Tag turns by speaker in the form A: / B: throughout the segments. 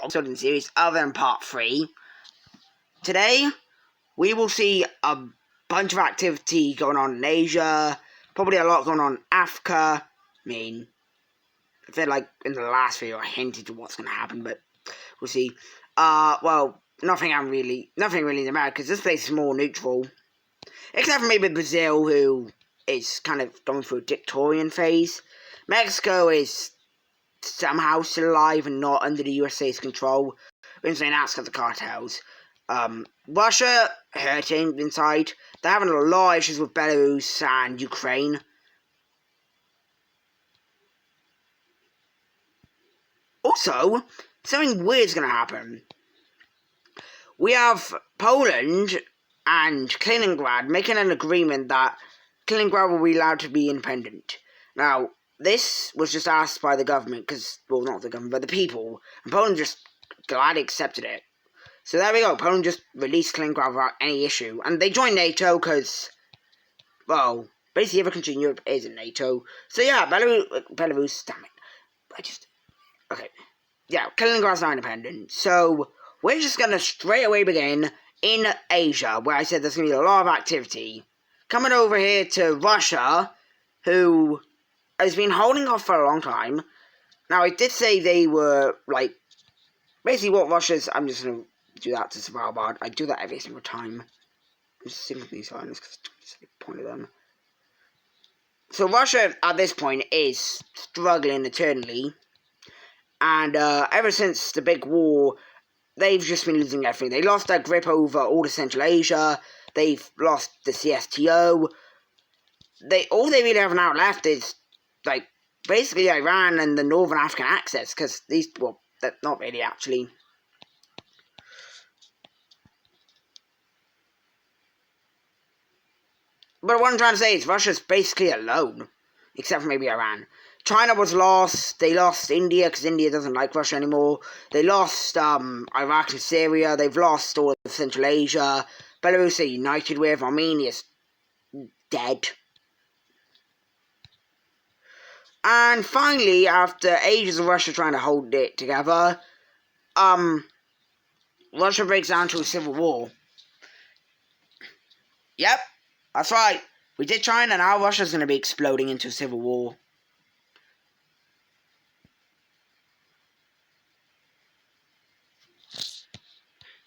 A: episode in the series other than part 3. Today, we will see a bunch of activity going on in Asia, probably a lot going on in Africa. I feel like in the last video I hinted to what's going to happen, but we'll see. Well, nothing really in America, because this place is more neutral. Except for maybe Brazil, who is kind of going through a dictatorial phase. Mexico is somehow still alive and not under the USA's control. Insane ask of the cartels. Russia hurting inside. They're having a lot of issues with Belarus and Ukraine. Also, something weird's going to happen. We have Poland and Kaliningrad making an agreement that Kaliningrad will be allowed to be independent. Now, this was just asked by the government, well, not the government, but the people, and Poland just gladly accepted it. So there we go, Poland just released Kaliningrad without any issue, and they joined NATO because, well, basically every country in Europe is in NATO. So yeah, Belarus, damn it, okay, yeah, Kaliningrad's not independent, so we're just going to straight away begin in Asia, where I said there's going to be a lot of activity. Coming over here to Russia, who has been holding off for a long time. Now, I did say they were, like, basically what Russia's, I'm just going to do that to Svalbard. I do that every single time. I'm just simply silent because it's the point of them. So Russia, at this point, is struggling eternally. And ever since the big war, they've just been losing everything. They lost their grip over all of Central Asia. They've lost the CSTO. All they really have now left is, like, basically Iran and the Northern African Axis, because these, well, they're not really actually. But what I'm trying to say is Russia's basically alone, except for maybe Iran. China was lost. They lost India because India doesn't like Russia anymore. They lost Iraq and Syria. They've lost all of Central Asia. Belarus are united with. Armenia's dead. And finally, after ages of Russia trying to hold it together, Russia breaks down to a civil war. Yep, that's right. We did China, now Russia's going to be exploding into a civil war.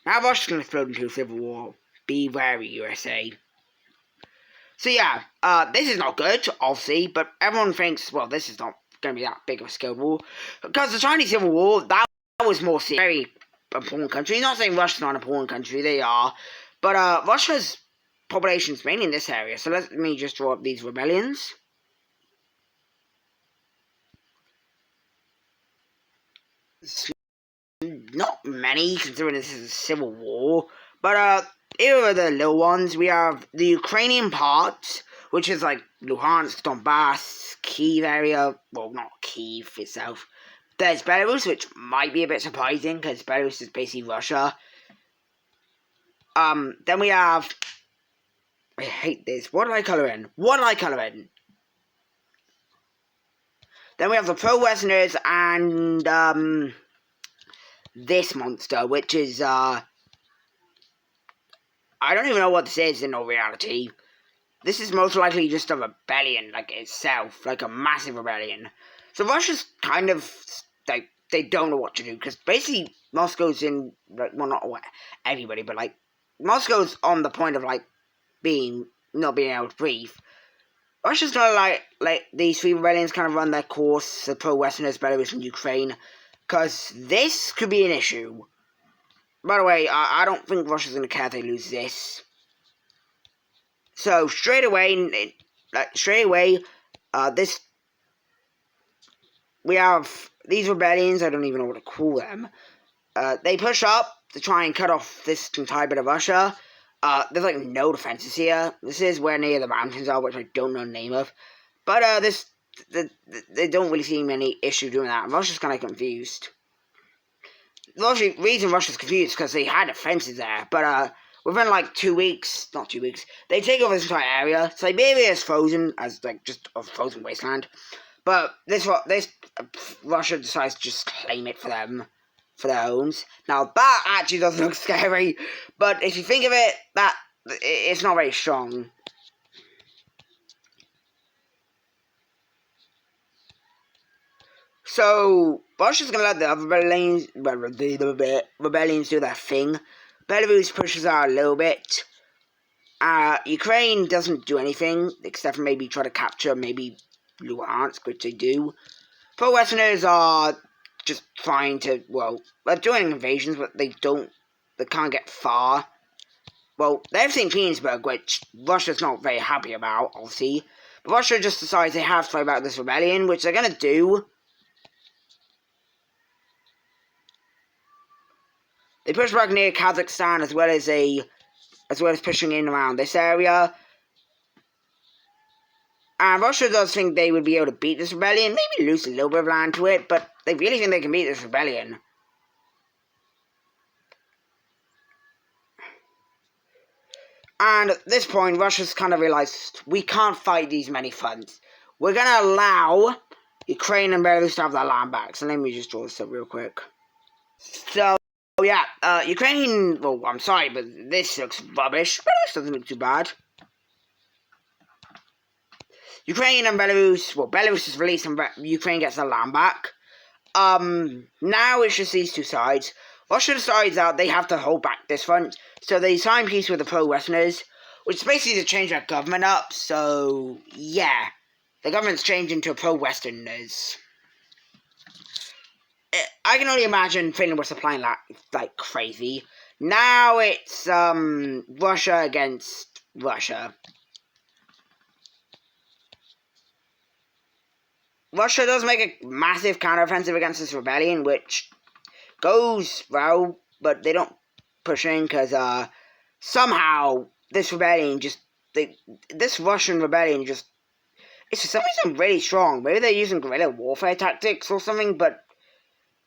A: Now Russia's going to explode into a civil war. Be wary, USA. So yeah, this is not good, obviously, but everyone thinks, well, this is not going to be that big of a scale war. Because the Chinese Civil War, that was more serious. Very important country. Not saying Russia's not an important country, they are. But Russia's population is mainly in this area, so let me just draw up these rebellions. Not many, considering this is a civil war, but here are the little ones. We have the Ukrainian part, which is like Luhansk, Donbass, Kiev area. Well, not Kiev itself. There's Belarus, which might be a bit surprising, because Belarus is basically Russia. Then we have, I hate this, what did I colour in? Then we have the pro-Westerners and, this monster, which is, I don't even know what this is in all reality. This is most likely just a rebellion, like, itself. Like, a massive rebellion. So Russia's kind of, like, they don't know what to do. Because basically, Moscow's in, like, well, not everybody, but, like, Moscow's on the point of, like, not being able to breathe. Russia's gonna, like, these three rebellions kind of run their course. The pro-Westerners, Belarus, and Ukraine. Because this could be an issue. By the way, I don't think Russia's going to care if they lose this. So, straight away, we have these rebellions, I don't even know what to call them. They push up to try and cut off this entire bit of Russia. There's, like, no defenses here. This is where near the mountains are, which I don't know the name of. But, they don't really seem any issue doing that. Russia's kind of confused. The reason Russia's confused is because they had defenses there, but within like 2 weeks, not 2 weeks, they take over this entire area. Siberia is frozen as like just a frozen wasteland, but Russia decides to just claim it for them. for their homes. Now that actually doesn't look scary, but if you think of it, it's not very strong. So Russia's gonna let the other rebellions do their thing. Belarus pushes out a little bit. Ukraine doesn't do anything except for maybe try to capture maybe Luhansk, which they do. Pro-Westerners are just trying to, well, they're doing invasions, but they can't get far. Well, they've seen Petersburg, which Russia's not very happy about, obviously. But Russia just decides they have to fight about this rebellion, which they're gonna do. They push back near Kazakhstan as well as pushing in around this area. And Russia does think they would be able to beat this rebellion, maybe lose a little bit of land to it, but they really think they can beat this rebellion. And at this point, Russia's kind of realised, we can't fight these many fronts. We're going to allow Ukraine and Belarus to have their land back. So let me just draw this up real quick. So, yeah, Ukraine, well, I'm sorry, but this looks rubbish. Belarus doesn't look too bad. Ukraine and Belarus, well, Belarus is released and Ukraine gets their land back. Now it's just these two sides. Russia decides that they have to hold back this front, so they sign peace with the pro-Westerners, which is basically to change their government up, so, yeah. The government's changing to pro-Westerners. I can only imagine Finland was supplying that like crazy. Now it's, Russia against Russia. Russia does make a massive counteroffensive against this rebellion, which goes well, but they don't push in because somehow this rebellion this Russian rebellion it's for some reason really strong. Maybe they're using guerrilla warfare tactics or something, but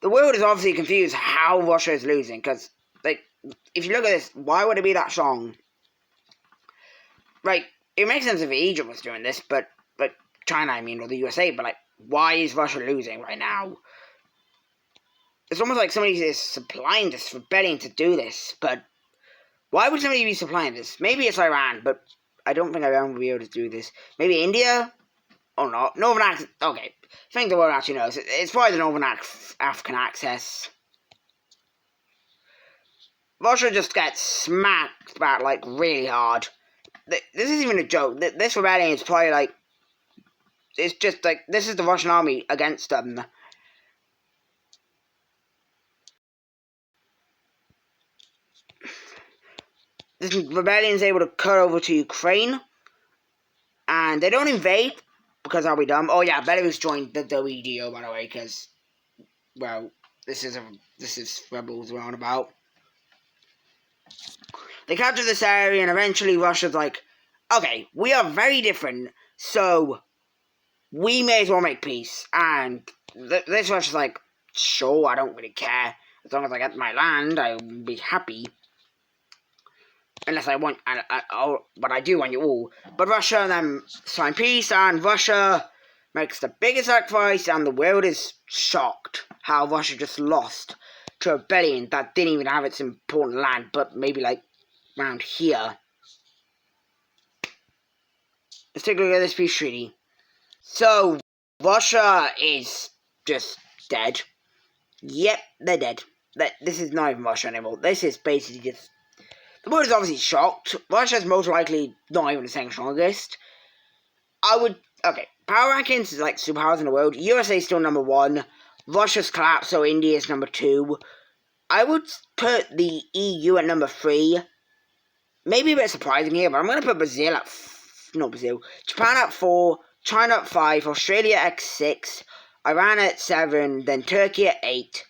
A: the world is obviously confused how Russia is losing because, like, if you look at this, why would it be that strong? Like, it makes sense if Egypt was doing this, but like China, I mean, or the USA, but like, why is Russia losing right now? It's almost like somebody is supplying this rebellion to do this, but why would somebody be supplying this? Maybe it's Iran, but I don't think Iran will be able to do this. Maybe India? Oh no, Northern Access. Okay, I think the world actually knows. It's probably the Northern African Access. Russia just gets smacked back like really hard. This isn't even a joke. This rebellion is probably like, it's just like, this is the Russian army against them. This rebellion is able to cut over to Ukraine. And they don't invade, because I'll be dumb. Oh yeah, Belarus joined the WDO, by the way, because, well, this is rebels around about. They capture this area, and eventually Russia's like, okay, we are very different, so we may as well make peace. And this Russia's like, sure, I don't really care. As long as I get my land, I'll be happy. Unless I want, but I do want you all. But Russia and them sign peace, and Russia makes the biggest sacrifice, and the world is shocked how Russia just lost to a rebellion that didn't even have its important land, but maybe like around here. Let's take a look at this peace treaty. So, Russia is just dead. Yep, they're dead. This is not even Russia anymore. This is basically just... The world is obviously shocked. Russia's most likely not even the second strongest. Okay, power rankings is like superpowers in the world. USA is still number 1. Russia's collapsed, so India is number 2. I would put the EU at number 3. Maybe a bit surprising here, but I'm going to put Brazil at... Not Brazil. Japan at 4. China at 5. Australia at 6. Iran at 7. Then Turkey at 8.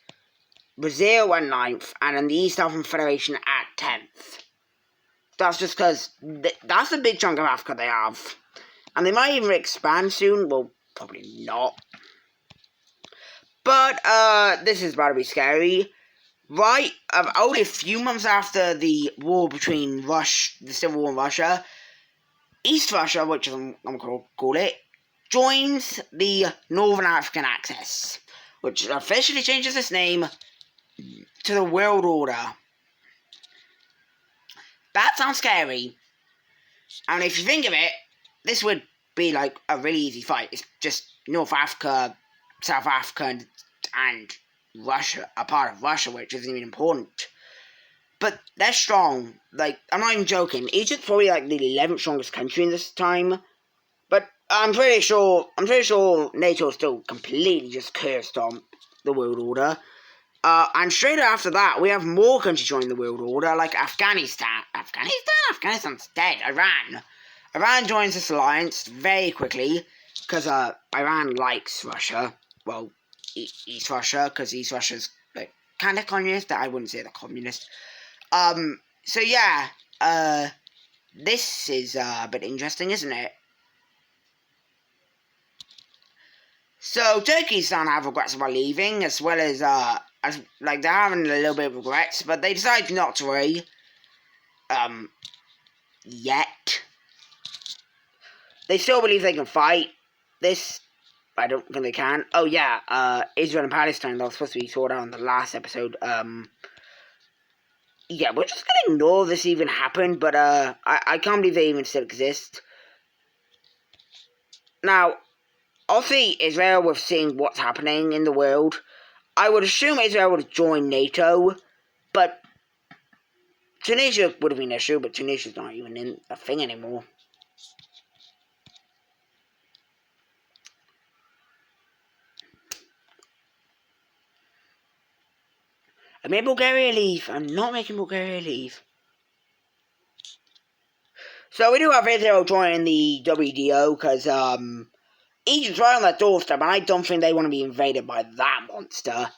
A: Brazil at 9th. And then the East African Federation at 10th. That's just because that's a big chunk of Africa they have. And they might even expand soon. Well, probably not. But, this is about to be scary. Right, only a few months after the war between the Civil War in Russia, East Russia, which I'm going to call it, joins the Northern African Axis, which officially changes its name to the world order. That sounds scary. And if you think of it, this would be like a really easy fight. It's just North Africa, South Africa, and Russia, a part of Russia, which isn't even important. But they're strong. Like, I'm not even joking. Egypt's probably like the 11th strongest country in this time. But I'm pretty sure NATO still completely just cursed on the world order. And straight after that, we have more countries joining the world order, like Afghanistan. Afghanistan's dead. Iran joins this alliance very quickly, because Iran likes Russia. Well, East Russia, because East Russia's like, kind of communist. I wouldn't say they're communist. So yeah, this is a bit interesting, isn't it? So Turkey's starting to have regrets about leaving, as well as like they're having a little bit of regrets, but they decided not to worry. Yet. They still believe they can fight. This, I don't think they can. Oh yeah, Israel and Palestine, that was supposed to be sorted out in the last episode. Yeah, we're just gonna ignore this even happened, but I can't believe they even still exist. Now, obviously, Israel, with seeing what's happening in the world, I would assume Israel would join NATO, but Tunisia would have been an issue, but Tunisia's not even in a thing anymore. I made Bulgaria leave. I'm not making Bulgaria leave. So we do have Israel joining the WTO, because Egypt's right on their doorstep, and I don't think they want to be invaded by that monster.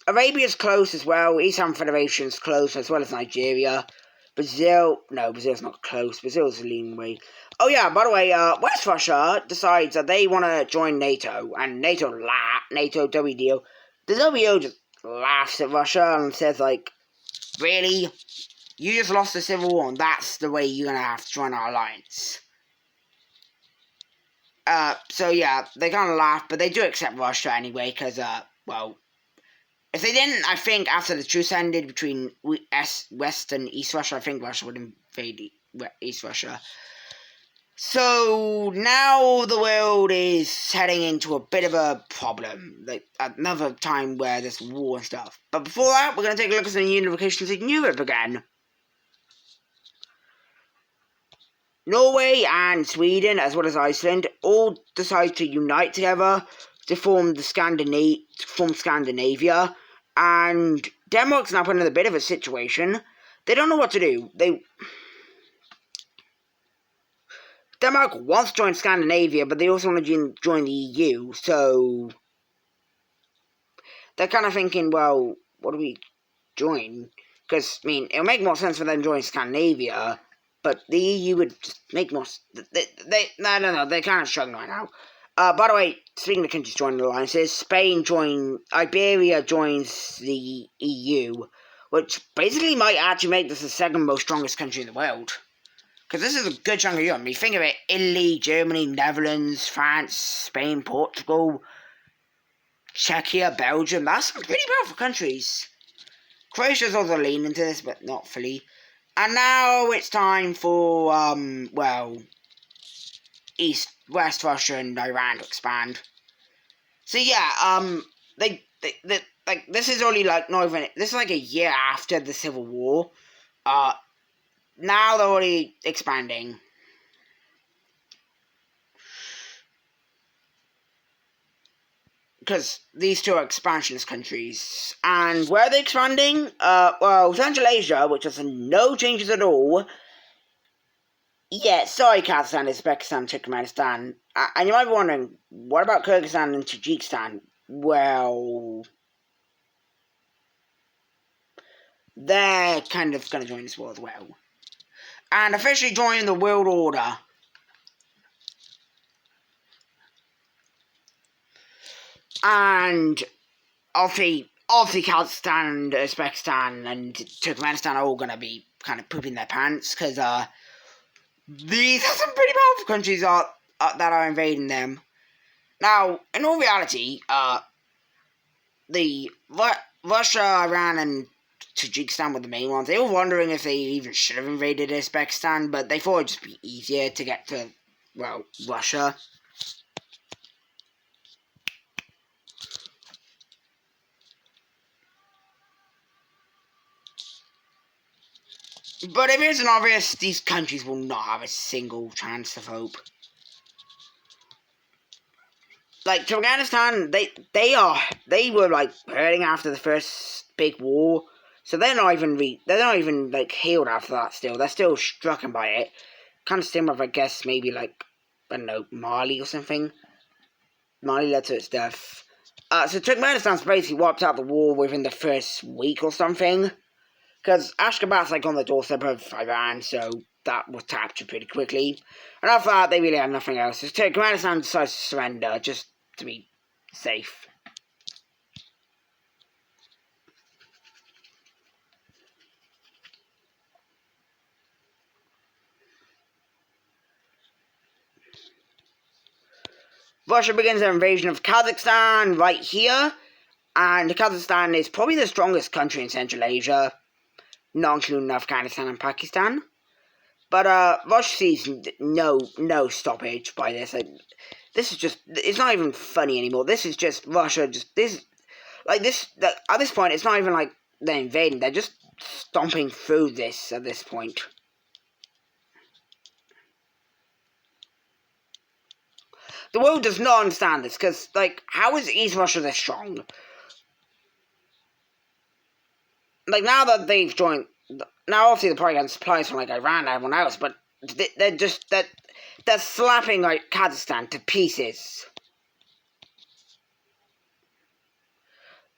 A: Arabia's close as well. Eastern Federation's close, as well as Nigeria. Brazil's not close. Brazil's leaning away. Oh yeah, by the way, West Russia decides that they want to join NATO, and NATO, WTO. The WTO just laughs at Russia and says, like, really? You just lost the Civil War, and that's the way you're going to have to join our alliance. So yeah, they kind of laugh, but they do accept Russia anyway, because, well, if they didn't, I think after the truce ended between West and East Russia, I think Russia would invade East Russia. So now the world is heading into a bit of a problem, like another time where there's war and stuff. But before that, we're going to take a look at some unifications in Europe again. Norway and Sweden, as well as Iceland, all decide to unite together to form Scandinavia, and Denmark's now put in a bit of a situation. They don't know what to do. Denmark wants to join Scandinavia, but they also want to join the EU, so they're kind of thinking, well, what do we join? Because, I mean, it'll make more sense for them to join Scandinavia, but the EU would just make more... No, they're kind of struggling right now. By the way, speaking of countries joining alliances, Iberia joins the EU, which basically might actually make this the second most strongest country in the world. Because this is a good chunk of Europe. I mean, think of it, Italy, Germany, Netherlands, France, Spain, Portugal, Czechia, Belgium. That's some pretty powerful countries. Croatia's also leaning into this, but not fully. And now it's time for, West Russia and Iran to expand. So yeah, this is only like not even, this is like a year after the Civil War. Now they're already expanding. Because these two are expansionist countries. And where are they expanding? Central Asia, which has no changes at all. Yeah, sorry, Kazakhstan, Uzbekistan, Turkmenistan. And you might be wondering, what about Kyrgyzstan and Tajikistan? Well, they're kind of going to join this war as well. And officially join the world order. And obviously Kazakhstan and Uzbekistan and Turkmenistan are all going to be kind of pooping their pants, because these are some pretty powerful countries that are invading them. Now, in all reality, Russia, Iran, and Tajikistan were the main ones. They were wondering if they even should have invaded Uzbekistan, but they thought it'd just be easier to get to, well, Russia. But if it isn't obvious, these countries will not have a single chance of hope. Like, to Afghanistan, they were like hurting after the first big war, so they're not even like healed after that. Still, they're still stricken by it. Kind of similar, I guess, maybe like, I don't know, Mali or something. Mali led to its death. So Turkmenistan's basically wiped out the war within the first week or something, because Ashgabat's like on the doorstep of Iran, so that was captured pretty quickly. And after that, they really had nothing else. So Turkmenistan decides to surrender just to be safe. Russia begins their invasion of Kazakhstan right here, and Kazakhstan is probably the strongest country in Central Asia, not including Afghanistan and Pakistan. But Russia sees no stoppage by this. This is just, it's not even funny anymore. This is just Russia, at this point, it's not even like they're invading, they're just stomping through this at this point. The world does not understand this, because, like, how is East Russia this strong? Like, now that they've joined, now obviously they're probably getting supplies from, like, Iran and everyone else, but they're slapping, like, Kazakhstan to pieces.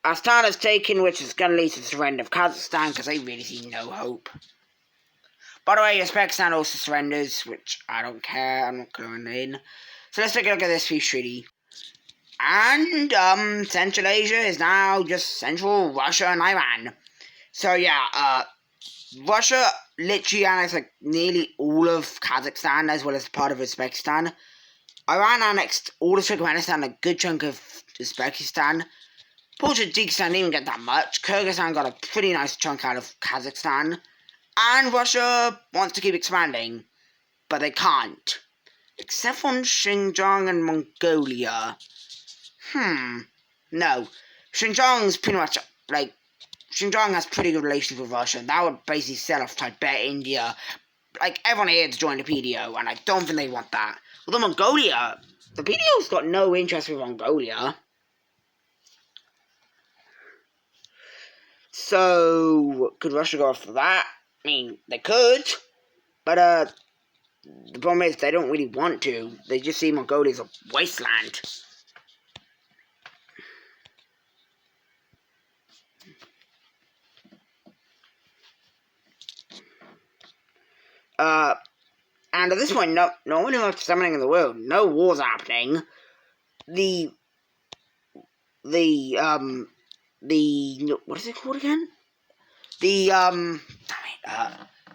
A: Astana is taken, which is going to lead to the surrender of Kazakhstan, because they really see no hope. By the way, Uzbekistan also surrenders, which I don't care, I'm not going in. So let's take a look at this peace treaty. And, Central Asia is now just Central Russia and Iran. So yeah, Russia literally annexed like nearly all of Kazakhstan as well as part of Uzbekistan. Iran annexed all of Turkmenistan, a good chunk of Uzbekistan. Poor Tajikistan didn't even get that much. Kyrgyzstan got a pretty nice chunk out of Kazakhstan. And Russia wants to keep expanding, but they can't. Except for Xinjiang and Mongolia. No. Xinjiang's pretty much, like, Xinjiang has pretty good relations with Russia. That would basically set off Tibet, India. Like, everyone here to join the PDO, and I don't think they want that. Although Mongolia, the PDO's got no interest with Mongolia. So, could Russia go after that? I mean, they could, but, the problem is they don't really want to. They just see Mongolia as a wasteland. And at this point, no one knows what's happening in the world. No wars happening. The what is it called again?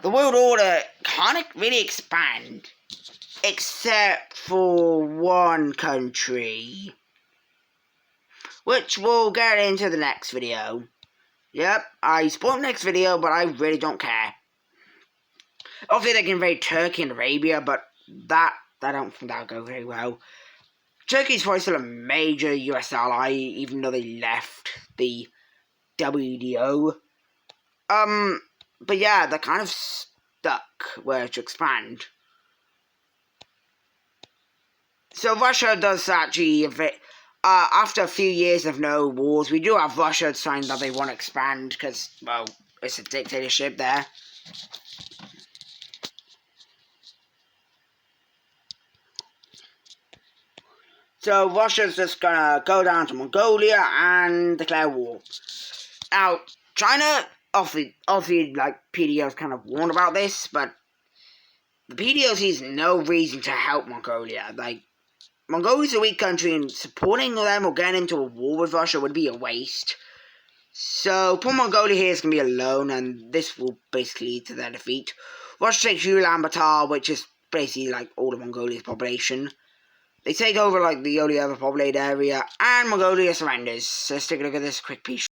A: The world order can't really expand, except for one country, which we'll get into the next video. Yep, I spoiled the next video, but I really don't care. Obviously, they can invade Turkey and Arabia, but I don't think that'll go very well. Turkey's probably still a major US ally, even though they left the WDO. But yeah, they're kind of stuck where to expand. So Russia does actually, after a few years of no wars, we do have Russia saying that they want to expand, because, well, it's a dictatorship there. So Russia's just gonna go down to Mongolia and declare war. Now, China, obviously, like, PDO's kind of warned about this, but the PDO sees no reason to help Mongolia. Like, Mongolia's a weak country, and supporting them or getting into a war with Russia would be a waste. So, poor Mongolia here is going to be alone, and this will basically lead to their defeat. Russia takes Ulaanbaatar, which is basically, like, all of Mongolia's population. They take over, like, the only other populated area, and Mongolia surrenders. So let's take a look at this quick piece.